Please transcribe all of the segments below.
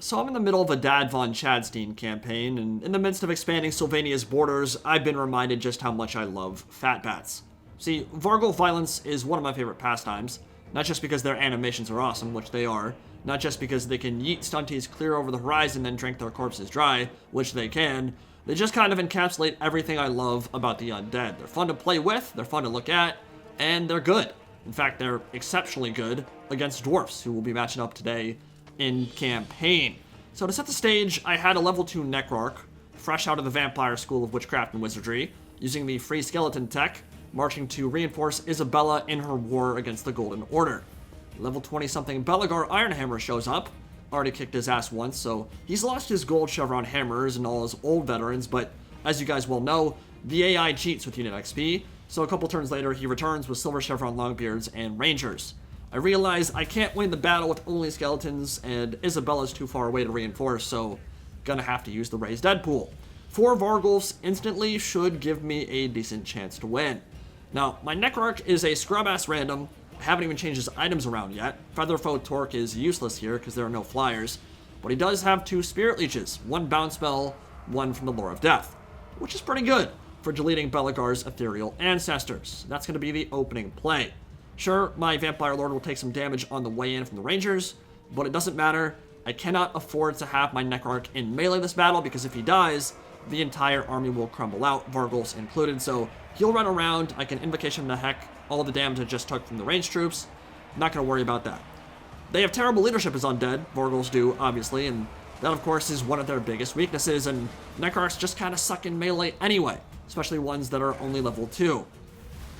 So I'm in the middle of a Vlad von Carstein campaign, and in the midst of expanding Sylvania's borders, I've been reminded just how much I love Fat Bats. See, Varghulf violence is one of my favorite pastimes, not just because their animations are awesome, which they are, not just because they can yeet stunties clear over the horizon and drink their corpses dry, which they can. They just kind of encapsulate everything I love about the undead. They're fun to play with, they're fun to look at, and they're good. In fact, they're exceptionally good against dwarfs, who will be matching up today in campaign. So to set the stage, I had a level 2 Necrarch, fresh out of the Vampire School of Witchcraft and Wizardry, using the free skeleton tech, marching to reinforce Isabella in her war against the Golden Order. Level 20-something Belagar Ironhammer shows up, already kicked his ass once, so he's lost his gold chevron hammers and all his old veterans, but as you guys well know, the AI cheats with unit XP, so a couple turns later he returns with silver chevron longbeards and rangers. I realize I can't win the battle with only skeletons, and Isabella's too far away to reinforce, so gonna have to use the Raised Dead pool. 4 Varghulfs instantly should give me a decent chance to win. Now, my Necrarch is a scrub-ass random. I haven't even changed his items around yet. Featherfoe Torque is useless here because there are no flyers, but he does have 2 Spirit Leeches, 1 bounce spell, 1 from the Lore of Death, which is pretty good for deleting Belagar's ethereal ancestors. That's gonna be the opening play. Sure, my Vampire Lord will take some damage on the way in from the Rangers, but it doesn't matter. I cannot afford to have my Necrarch in melee this battle, because if he dies, the entire army will crumble out, Varghulfs included, so he'll run around, I can Invocation the heck, all the damage I just took from the ranged troops. I'm not going to worry about that. They have terrible leadership as undead, Varghulfs do, obviously, and that of course is one of their biggest weaknesses, and Necrarchs just kind of suck in melee anyway, especially ones that are only level 2.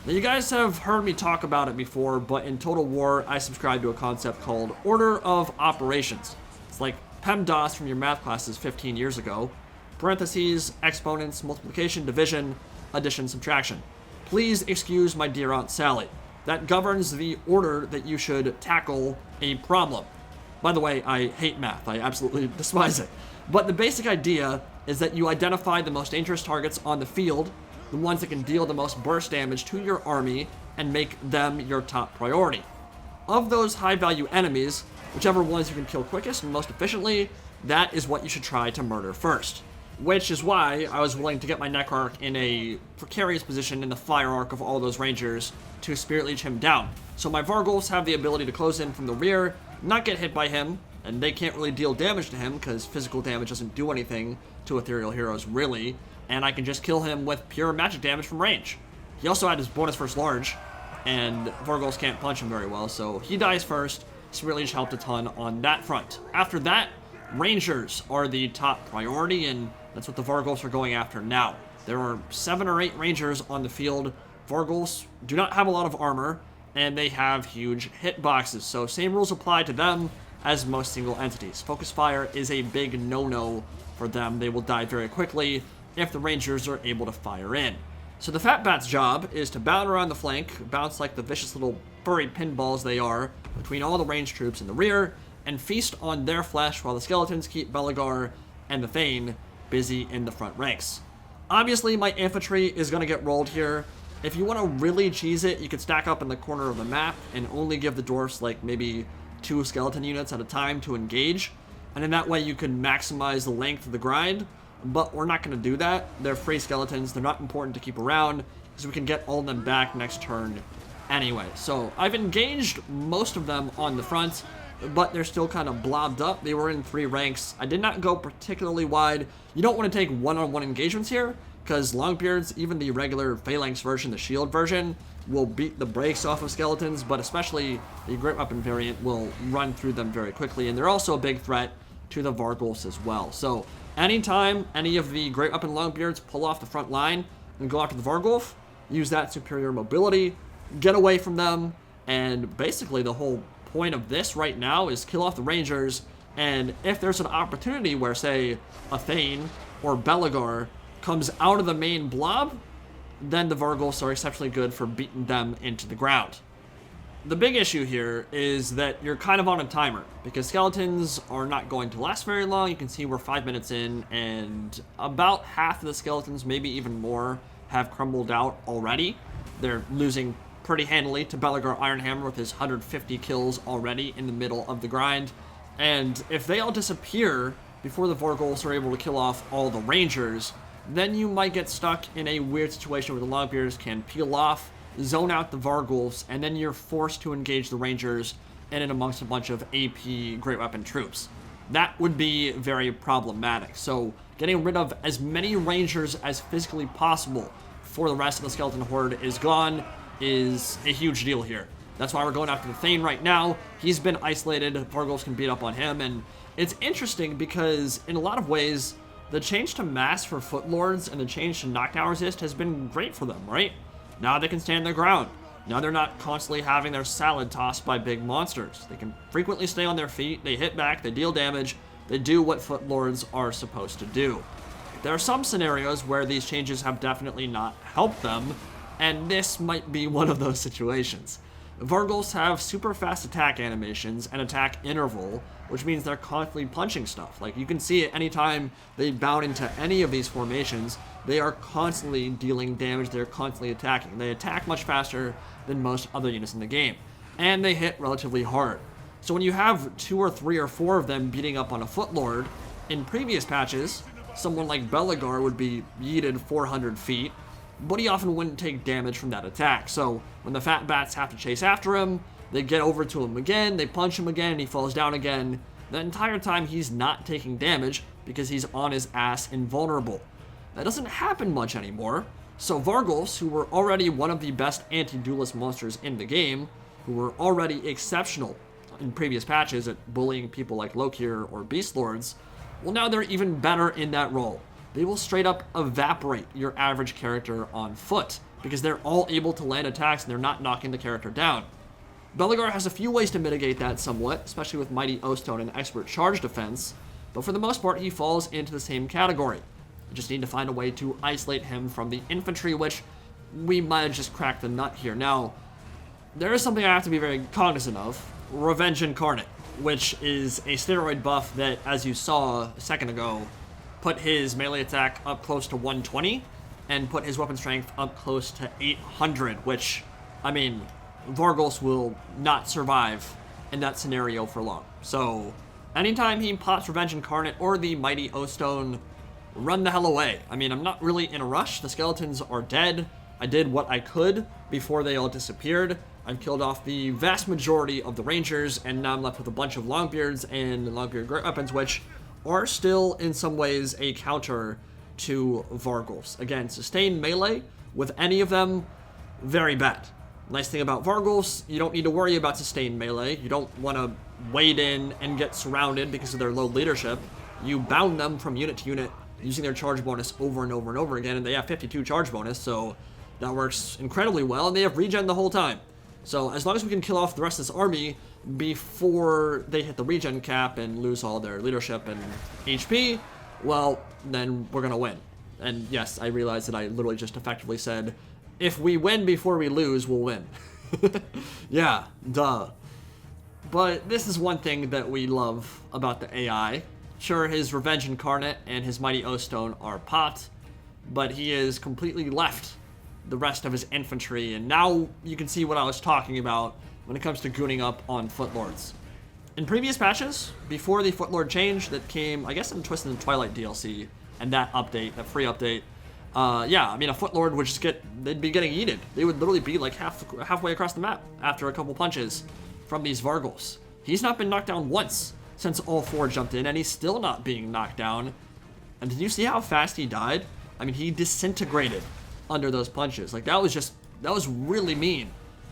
Now, you guys have heard me talk about it before, but in Total War, I subscribe to a concept called Order of Operations. It's like PEMDAS from your math classes 15 years ago. Parentheses, exponents, multiplication, division, addition, subtraction. Please excuse my dear Aunt Sally. That governs the order that you should tackle a problem. By the way, I hate math. I absolutely despise it. But the basic idea is that you identify the most dangerous targets on the field, the ones that can deal the most burst damage to your army, and make them your top priority. Of those high-value enemies, whichever ones you can kill quickest and most efficiently, that is what you should try to murder first. Which is why I was willing to get my Necrarch in a precarious position in the fire arc of all those Rangers to Spirit Leech him down. So my Varghulfs have the ability to close in from the rear, not get hit by him, and they can't really deal damage to him because physical damage doesn't do anything to ethereal heroes, really, and I can just kill him with pure magic damage from range. He also had his bonus first large, and Varghulfs can't punch him very well, so he dies first. Spirit Leech helped a ton on that front. After that, Rangers are the top priority, and that's what the Varghulfs are going after now. There are 7 or 8 Rangers on the field. Varghulfs do not have a lot of armor, and they have huge hitboxes, so same rules apply to them as most single entities. Focus fire is a big no-no for them. They will die very quickly if the Rangers are able to fire in. So the Fat Bat's job is to bound around the flank, bounce like the vicious little furry pinballs they are, between all the ranged troops in the rear, and feast on their flesh while the skeletons keep Belagar and the Thane busy in the front ranks. Obviously, my infantry is going to get rolled here. If you want to really cheese it, you could stack up in the corner of the map and only give the dwarfs like maybe 2 skeleton units at a time to engage, and in that way you can maximize the length of the grind, but we're not going to do that. They're free skeletons, they're not important to keep around, because we can get all of them back next turn anyway. So I've engaged most of them on the front, but they're still kind of blobbed up. They were in 3 ranks. I did not go particularly wide. You don't want to take one-on-one engagements here, because Longbeards, even the regular Phalanx version, the shield version, will beat the brakes off of skeletons, but especially the Great Weapon variant will run through them very quickly, and they're also a big threat to the Varghulfs as well. So anytime any of the Great Weapon Longbeards pull off the front line and go after the Varghulf, use that superior mobility, get away from them, and basically the whole point of this right now is kill off the Rangers, and if there's an opportunity where, say, a Thane or Belagar comes out of the main blob, then the Varghulfs are exceptionally good for beating them into the ground. The big issue here is that you're kind of on a timer, because skeletons are not going to last very long. You can see we're 5 minutes in, and about half of the skeletons, maybe even more, have crumbled out already. They're losing pretty handily to Belagar Ironhammer with his 150 kills already in the middle of the grind. And if they all disappear before the Varghulfs are able to kill off all the Rangers, then you might get stuck in a weird situation where the Longbeards can peel off, zone out the Varghulfs, and then you're forced to engage the Rangers in and amongst a bunch of AP Great Weapon troops. That would be very problematic. So getting rid of as many Rangers as physically possible before the rest of the Skeleton Horde is gone is a huge deal here. That's why we're going after the Thane right now. He's been isolated, Varghulfs can beat up on him, and it's interesting because in a lot of ways, the change to mass for Footlords and the change to knockdown resist has been great for them, right? Now they can stand their ground. Now they're not constantly having their salad tossed by big monsters. They can frequently stay on their feet, they hit back, they deal damage, they do what Footlords are supposed to do. There are some scenarios where these changes have definitely not helped them, and this might be one of those situations. Varghulfs have super fast attack animations and attack interval, which means they're constantly punching stuff. Like, you can see it anytime they bound into any of these formations, they are constantly dealing damage, they're constantly attacking. They attack much faster than most other units in the game, and they hit relatively hard. So when you have 2 or 3 or 4 of them beating up on a Footlord, in previous patches, someone like Belegar would be yeeted 400 feet, but he often wouldn't take damage from that attack. So when the Fat Bats have to chase after him, they get over to him again, they punch him again, and he falls down again. The entire time he's not taking damage because he's on his ass invulnerable. That doesn't happen much anymore. So Varghulfs, who were already one of the best anti-duelist monsters in the game, who were already exceptional in previous patches at bullying people like Lokir or Beast Lords, well, now they're even better in that role. They will straight up evaporate your average character on foot because they're all able to land attacks and they're not knocking the character down. Belegar has a few ways to mitigate that somewhat, especially with Mighty O-Stone and Expert Charge Defense, but for the most part he falls into the same category. You just need to find a way to isolate him from the infantry, which we might have just cracked the nut here. Now, there is something I have to be very cognizant of. Revenge Incarnate, which is a steroid buff that, as you saw a second ago, put his melee attack up close to 120 and put his weapon strength up close to 800, which, I mean, Varghulfs will not survive in that scenario for long. So anytime he pops Revenge Incarnate or the Mighty O-Stone, run the hell away. I mean, I'm not really in a rush. The skeletons are dead. I did what I could before they all disappeared. I've killed off the vast majority of the Rangers, and now I'm left with a bunch of Longbeards and Longbeard Great Weapons, which are still in some ways a counter to Varghulfs. Again, sustained melee with any of them, very bad. Nice thing about Varghulfs, you don't need to worry about sustained melee. You don't want to wade in and get surrounded because of their low leadership. You bound them from unit to unit using their charge bonus over and over and over again, and they have 52 charge bonus, so that works incredibly well, and they have regen the whole time. So as long as we can kill off the rest of this army before they hit the regen cap and lose all their leadership and HP, well, then we're gonna win. And yes, I realize that I literally just effectively said, if we win before we lose, we'll win. Yeah, duh. But this is one thing that we love about the AI. Sure, his Revenge Incarnate and his Mighty O-Stone are popped, but he is completely left the rest of his infantry, and now you can see what I was talking about when it comes to gooning up on Footlords. In previous patches, before the Footlord change that came, I guess, in Twisted and Twilight DLC, and that update, that free update, yeah, I mean, a Footlord would just they'd be getting yeeted. They would literally be like halfway across the map after a couple punches from these Varghulfs. He's not been knocked down once since all 4 jumped in, and he's still not being knocked down. And did you see how fast he died? I mean, he disintegrated under those punches. Like, that was really mean.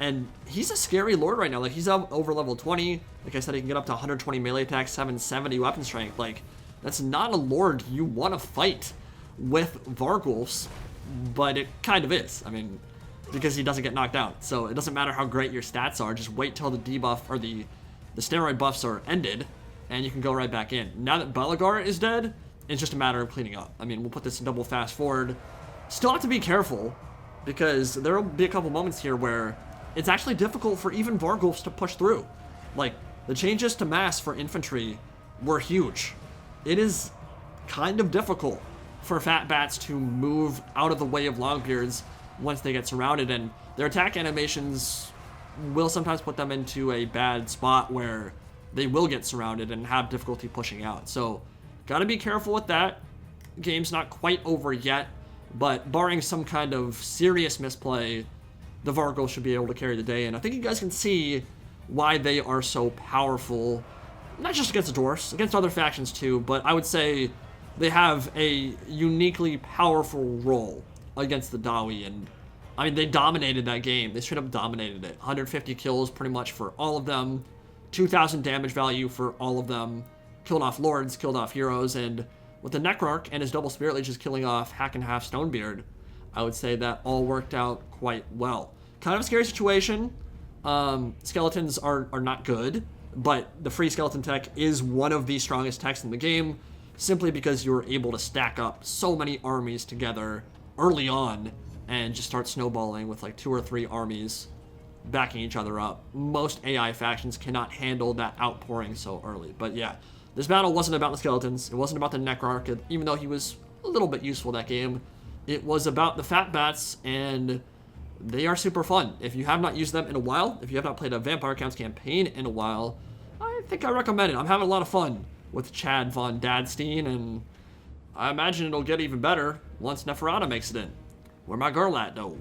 And he's a scary lord right now. Like, he's up over level 20. Like I said, he can get up to 120 melee attack, 770 weapon strength. Like, that's not a lord you want to fight with Varghulfs, but it kind of is. I mean, because he doesn't get knocked down. So it doesn't matter how great your stats are. Just wait till the debuff or the steroid buffs are ended, and you can go right back in. Now that Belegar is dead, it's just a matter of cleaning up. I mean, we'll put this in double fast forward. Still have to be careful, because there will be a couple moments here where it's actually difficult for even Varghulfs to push through. Like, the changes to mass for infantry were huge. It is kind of difficult for Fat Bats to move out of the way of Longbeards once they get surrounded, and their attack animations will sometimes put them into a bad spot where they will get surrounded and have difficulty pushing out. So, gotta be careful with that. Game's not quite over yet, but barring some kind of serious misplay, the Varghulfs should be able to carry the day, and I think you guys can see why they are so powerful, not just against the dwarfs, against other factions too, but I would say they have a uniquely powerful role against the Dawi, and I mean, they dominated that game. They straight up dominated it. 150 kills pretty much for all of them, 2,000 damage value for all of them, killed off lords, killed off heroes, and with the Necrarch and his double Spirit Leech just killing off Hack and Half Stonebeard, I would say that all worked out quite well. Kind of a scary situation. Skeletons are not good, but the free skeleton tech is one of the strongest techs in the game, simply because you're able to stack up so many armies together early on and just start snowballing with like 2 or 3 armies backing each other up. Most AI factions cannot handle that outpouring so early. But yeah, this battle wasn't about the skeletons. It wasn't about the Necrarch, even though he was a little bit useful that game. It was about the Fat Bats, and they are super fun. If you have not used them in a while, if you have not played a Vampire Counts campaign in a while, I think I recommend it. I'm having a lot of fun with Chad von Dadstein, and I imagine it'll get even better once Neferata makes it in. Where my girl at, though?